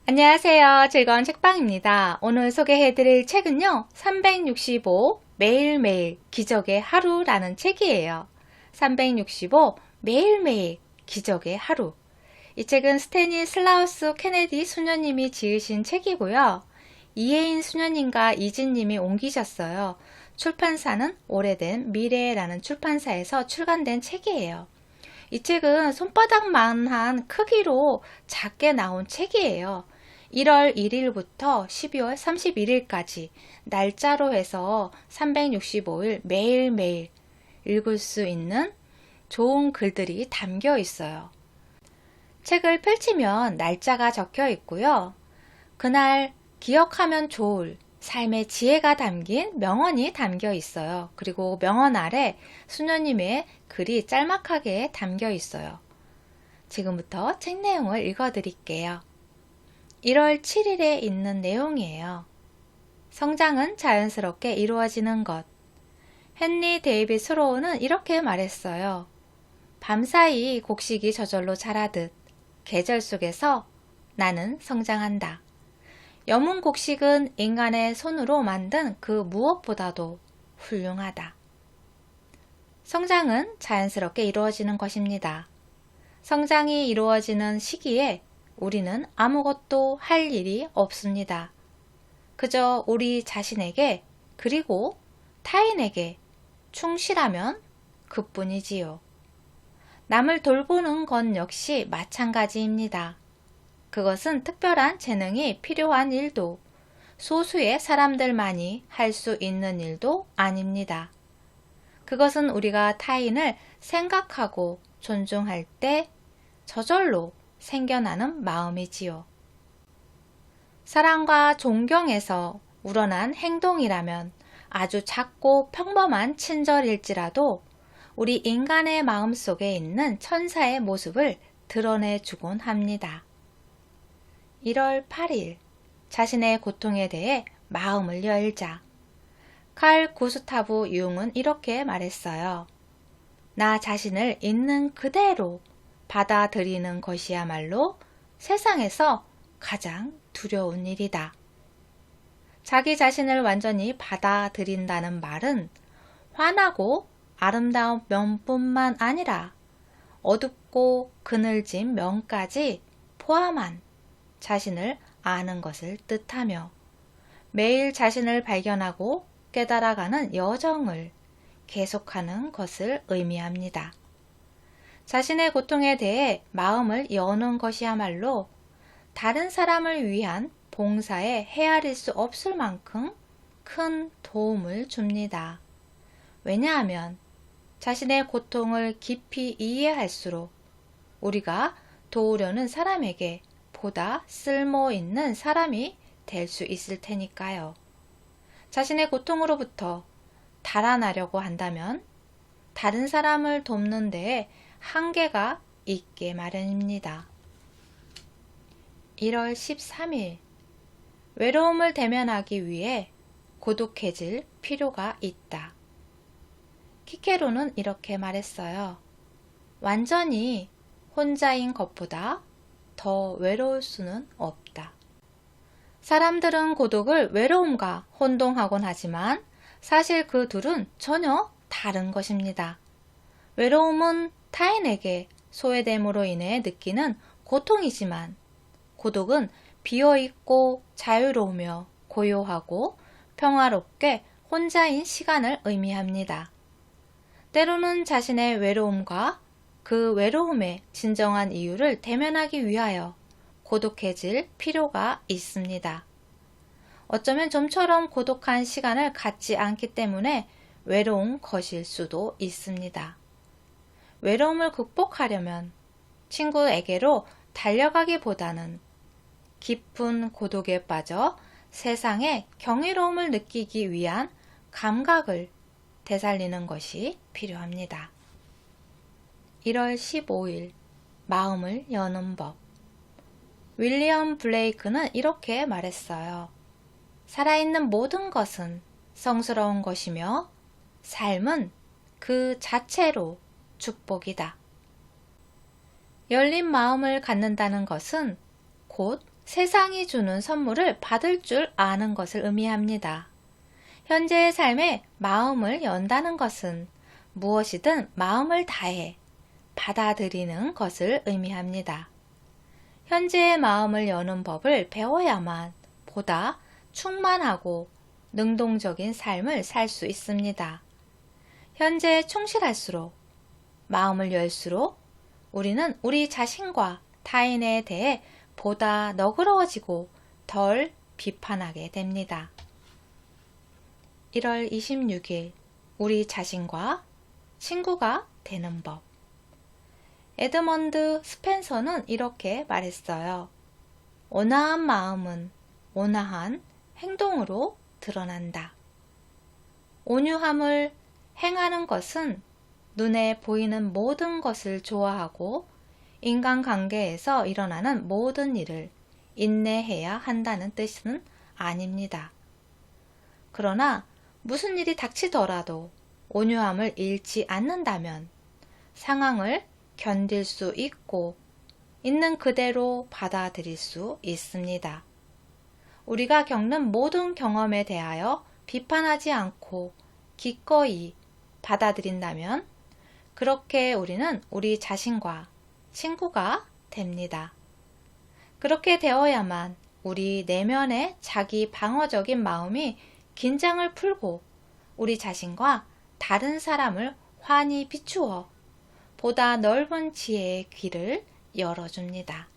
안녕하세요. 즐거운 책방입니다. 오늘 소개해드릴 책은요, 365 매일매일 기적의 하루라는 책이에요. 365 매일매일 기적의 하루. 이 책은 스테니 슬라우스 케네디 수녀님이 지으신 책이고요. 이혜인 수녀님과 이진님이 옮기셨어요. 출판사는 오래된 미래라는 출판사에서 출간된 책이에요. 이 책은 손바닥만한 크기로 작게 나온 책이에요. 1월 1일부터 12월 31일까지 날짜로 해서 365일 매일매일 읽을 수 있는 좋은 글들이 담겨 있어요. 책을 펼치면 날짜가 적혀 있고요. 그날 기억하면 좋을 삶의 지혜가 담긴 명언이 담겨 있어요. 그리고 명언 아래 수녀님의 글이 짤막하게 담겨 있어요. 지금부터 책 내용을 읽어 드릴게요. 1월 7일에 있는 내용이에요. 성장은 자연스럽게 이루어지는 것. 헨리 데이빗 스로우는 이렇게 말했어요. 밤사이 곡식이 저절로 자라듯 계절 속에서 나는 성장한다. 여문 곡식은 인간의 손으로 만든 그 무엇보다도 훌륭하다. 성장은 자연스럽게 이루어지는 것입니다. 성장이 이루어지는 시기에 우리는 아무것도 할 일이 없습니다. 그저 우리 자신에게 그리고 타인에게 충실하면 그뿐이지요. 남을 돌보는 것 역시 마찬가지입니다. 그것은 특별한 재능이 필요한 일도 소수의 사람들만이 할 수 있는 일도 아닙니다. 그것은 우리가 타인을 생각하고 존중할 때 저절로 생겨나는 마음이지요. 사랑과 존경에서 우러난 행동이라면 아주 작고 평범한 친절일지라도 우리 인간의 마음 속에 있는 천사의 모습을 드러내주곤 합니다. 1월 8일 자신의 고통에 대해 마음을 열자. 칼 구스타브 융은 이렇게 말했어요. 나 자신을 있는 그대로 받아들이는 것이야말로 세상에서 가장 두려운 일이다. 자기 자신을 완전히 받아들인다는 말은 환하고 아름다운 면뿐만 아니라 어둡고 그늘진 면까지 포함한 자신을 아는 것을 뜻하며 매일 자신을 발견하고 깨달아가는 여정을 계속하는 것을 의미합니다. 자신의 고통에 대해 마음을 여는 것이야말로 다른 사람을 위한 봉사에 헤아릴 수 없을 만큼 큰 도움을 줍니다. 왜냐하면 자신의 고통을 깊이 이해할수록 우리가 도우려는 사람에게 보다 쓸모 있는 사람이 될 수 있을 테니까요. 자신의 고통으로부터 달아나려고 한다면 다른 사람을 돕는 데에 한계가 있게 마련입니다. 1월 13일 외로움을 대면하기 위해 고독해질 필요가 있다. 키케로는 이렇게 말했어요. 완전히 혼자인 것보다 더 외로울 수는 없다. 사람들은 고독을 외로움과 혼동하곤 하지만 사실 그 둘은 전혀 다른 것입니다. 외로움은 타인에게 소외됨으로 인해 느끼는 고통이지만 고독은 비어있고 자유로우며 고요하고 평화롭게 혼자인 시간을 의미합니다. 때로는 자신의 외로움과 그 외로움의 진정한 이유를 대면하기 위하여 고독해질 필요가 있습니다. 어쩌면 좀처럼 고독한 시간을 갖지 않기 때문에 외로운 것일 수도 있습니다. 외로움을 극복하려면 친구에게로 달려가기보다는 깊은 고독에 빠져 세상의 경이로움을 느끼기 위한 감각을 되살리는 것이 필요합니다. 1월 15일 마음을 여는 법. 윌리엄 블레이크는 이렇게 말했어요. 살아있는 모든 것은 성스러운 것이며 삶은 그 자체로 축복이다. 열린 마음을 갖는다는 것은 곧 세상이 주는 선물을 받을 줄 아는 것을 의미합니다. 현재의 삶에 마음을 연다는 것은 무엇이든 마음을 다해 받아들이는 것을 의미합니다. 현재의 마음을 여는 법을 배워야만 보다 충만하고 능동적인 삶을 살 수 있습니다. 현재에 충실할수록, 마음을 열수록 우리는 우리 자신과 타인에 대해 보다 너그러워지고 덜 비판하게 됩니다. 1월 26일 우리 자신과 친구가 되는 법. 에드먼드 스펜서는 이렇게 말했어요. 온화한 마음은 온화한 행동으로 드러난다. 온유함을 행하는 것은 눈에 보이는 모든 것을 좋아하고 인간관계에서 일어나는 모든 일을 인내해야 한다는 뜻은 아닙니다. 그러나 무슨 일이 닥치더라도 온유함을 잃지 않는다면 상황을 견딜 수 있고 있는 그대로 받아들일 수 있습니다. 우리가 겪는 모든 경험에 대하여 비판하지 않고 기꺼이 받아들인다면 그렇게 우리는 우리 자신과 친구가 됩니다. 그렇게 되어야만 우리 내면의 자기 방어적인 마음이 긴장을 풀고 우리 자신과 다른 사람을 환히 비추어 보다 넓은 지혜의 귀를 열어줍니다.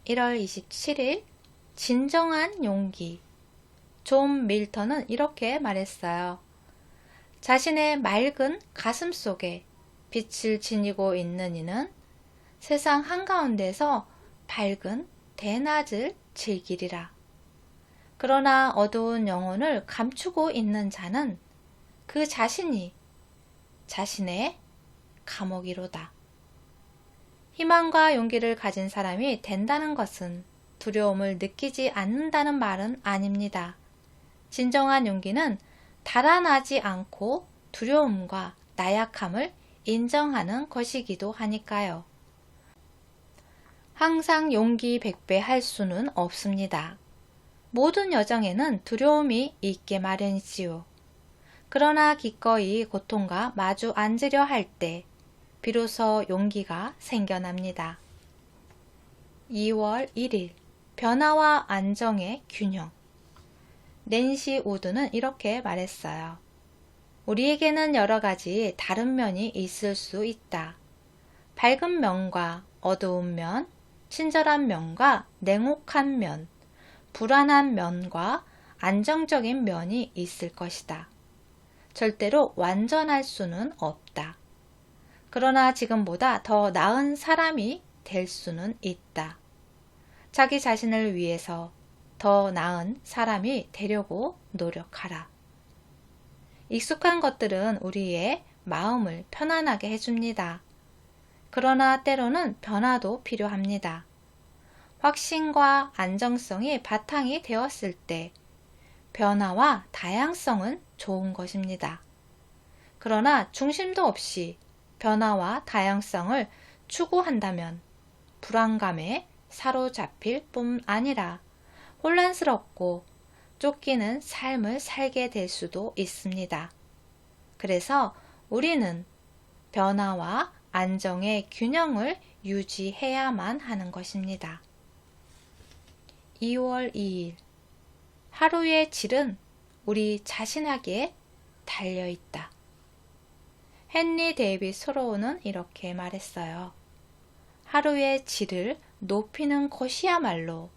1월 27일 진정한 용기. 존 밀턴은 이렇게 말했어요. 자신의 맑은 가슴 속에 빛을 지니고 있는 이는 세상 한가운데서 밝은 대낮을 즐기리라. 그러나 어두운 영혼을 감추고 있는 자는 그 자신이 자신의 감옥이로다. 희망과 용기를 가진 사람이 된다는 것은 두려움을 느끼지 않는다는 말은 아닙니다. 진정한 용기는 달아나지 않고 두려움과 나약함을 인정하는 것이기도 하니까요. 항상 용기 100배 할 수는 없습니다. 모든 여정에는 두려움이 있게 마련이지요. 그러나 기꺼이 고통과 마주 앉으려 할 때 비로소 용기가 생겨납니다. 2월 1일 변화와 안정의 균형. 낸시 우드는 이렇게 말했어요. 우리에게는 여러 가지 다른 면이 있을 수 있다. 밝은 면과 어두운 면, 친절한 면과 냉혹한 면, 불안한 면과 안정적인 면이 있을 것이다. 절대로 완전할 수는 없다. 그러나 지금보다 더 나은 사람이 될 수는 있다. 자기 자신을 위해서 더 나은 사람이 되려고 노력하라. 익숙한 것들은 우리의 마음을 편안하게 해줍니다. 그러나 때로는 변화도 필요합니다. 확신과 안정성이 바탕이 되었을 때 변화와 다양성은 좋은 것입니다. 그러나 중심도 없이 변화와 다양성을 추구한다면 불안감에 사로잡힐 뿐 아니라 혼란스럽고 쫓기는 삶을 살게 될 수도 있습니다. 그래서 우리는 변화와 안정의 균형을 유지해야만 하는 것입니다. 2월 2일 하루의 질은 우리 자신에게 달려있다. 헨리 데이빗 소로우는 이렇게 말했어요. 하루의 질을 높이는 것이야말로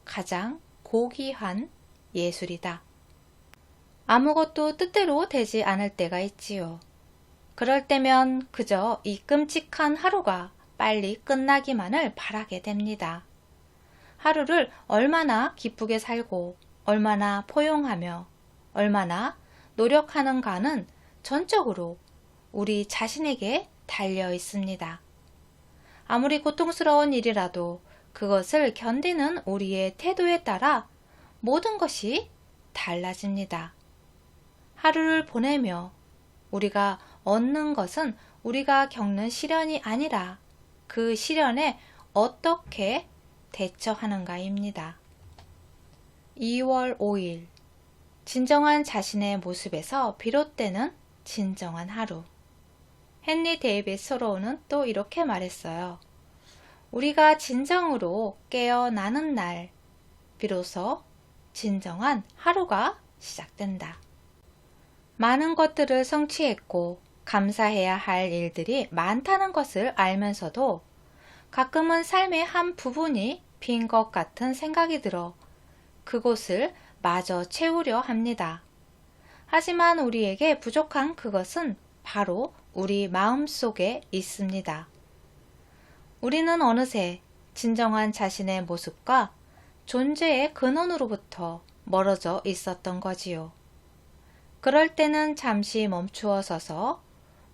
가장 고귀한 예술이다. 아무것도 뜻대로 되지 않을 때가 있지요. 그럴 때면 그저 이 끔찍한 하루가 빨리 끝나기만을 바라게 됩니다. 하루를 얼마나 기쁘게 살고 얼마나 포용하며 얼마나 노력하는가는 전적으로 우리 자신에게 달려 있습니다. 아무리 고통스러운 일이라도 그것을 견디는 우리의 태도에 따라 모든 것이 달라집니다. 하루를 보내며 우리가 얻는 것은 우리가 겪는 시련이 아니라 그 시련에 어떻게 대처하는가입니다. 2월 5일 진정한 자신의 모습에서 비롯되는 진정한 하루. 헨리 데이비드 소로우는 또 이렇게 말했어요. 우리가 진정으로 깨어나는 날, 비로소 진정한 하루가 시작된다. 많은 것들을 성취했고 감사해야 할 일들이 많다는 것을 알면서도 가끔은 삶의 한 부분이 빈 것 같은 생각이 들어 그곳을 마저 채우려 합니다. 하지만 우리에게 부족한 그것은 바로 우리 마음 속에 있습니다. 우리는 어느새 진정한 자신의 모습과 존재의 근원으로부터 멀어져 있었던 거지요. 그럴 때는 잠시 멈추어 서서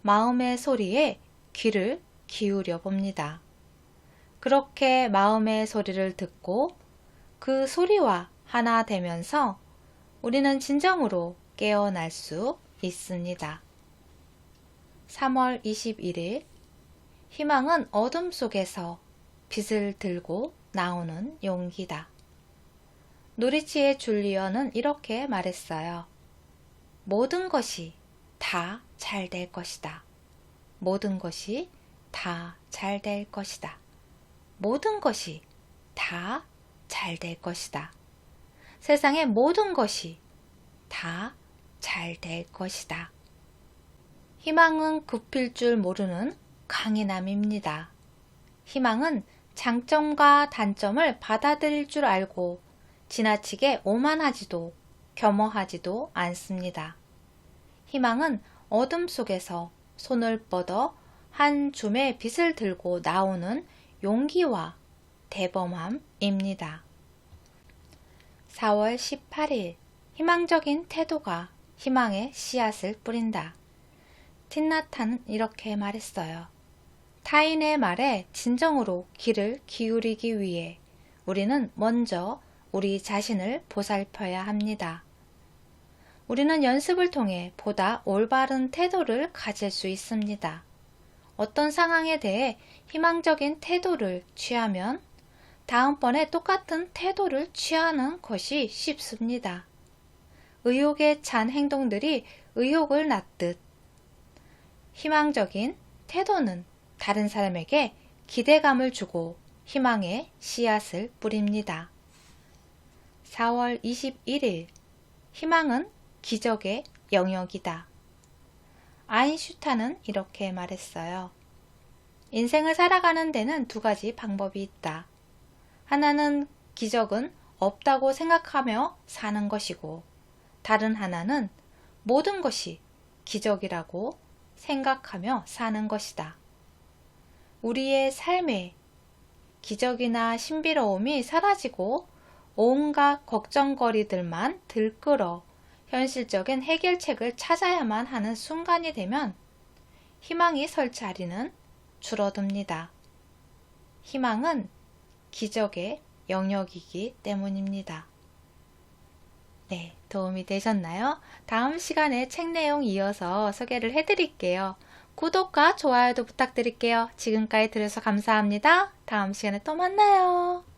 마음의 소리에 귀를 기울여 봅니다. 그렇게 마음의 소리를 듣고 그 소리와 하나 되면서 우리는 진정으로 깨어날 수 있습니다. 3월 21일 희망은 어둠 속에서 빛을 들고 나오는 용기다. 노리치의 줄리언은 이렇게 말했어요. 모든 것이 다 잘 될 것이다. 모든 것이 다 잘 될 것이다. 모든 것이 다 잘 될 것이다. 세상의 모든 것이 다 잘 될 것이다. 희망은 굽힐 줄 모르는 강인함입니다. 희망은 장점과 단점을 받아들일 줄 알고 지나치게 오만하지도 겸허하지도 않습니다. 희망은 어둠 속에서 손을 뻗어 한 줌의 빛을 들고 나오는 용기와 대범함입니다. 4월 18일 희망적인 태도가 희망의 씨앗을 뿌린다. 틴나탄은 이렇게 말했어요. 타인의 말에 진정으로 귀를 기울이기 위해 우리는 먼저 우리 자신을 보살펴야 합니다. 우리는 연습을 통해 보다 올바른 태도를 가질 수 있습니다. 어떤 상황에 대해 희망적인 태도를 취하면 다음번에 똑같은 태도를 취하는 것이 쉽습니다. 의욕에 찬 행동들이 의욕을 낳듯 희망적인 태도는 다른 사람에게 기대감을 주고 희망의 씨앗을 뿌립니다. 4월 21일 희망은 기적의 영역이다. 아인슈타는 이렇게 말했어요. 인생을 살아가는 데는 두 가지 방법이 있다. 하나는 기적은 없다고 생각하며 사는 것이고 다른 하나는 모든 것이 기적이라고 생각하며 사는 것이다. 우리의 삶에 기적이나 신비로움이 사라지고 온갖 걱정거리들만 들끓어 현실적인 해결책을 찾아야만 하는 순간이 되면 희망이 설 자리는 줄어듭니다. 희망은 기적의 영역이기 때문입니다. 네, 도움이 되셨나요? 다음 시간에 책 내용 이어서 소개를 해드릴게요. 구독과 좋아요도 부탁드릴게요. 지금까지 들어서 감사합니다. 다음 시간에 또 만나요.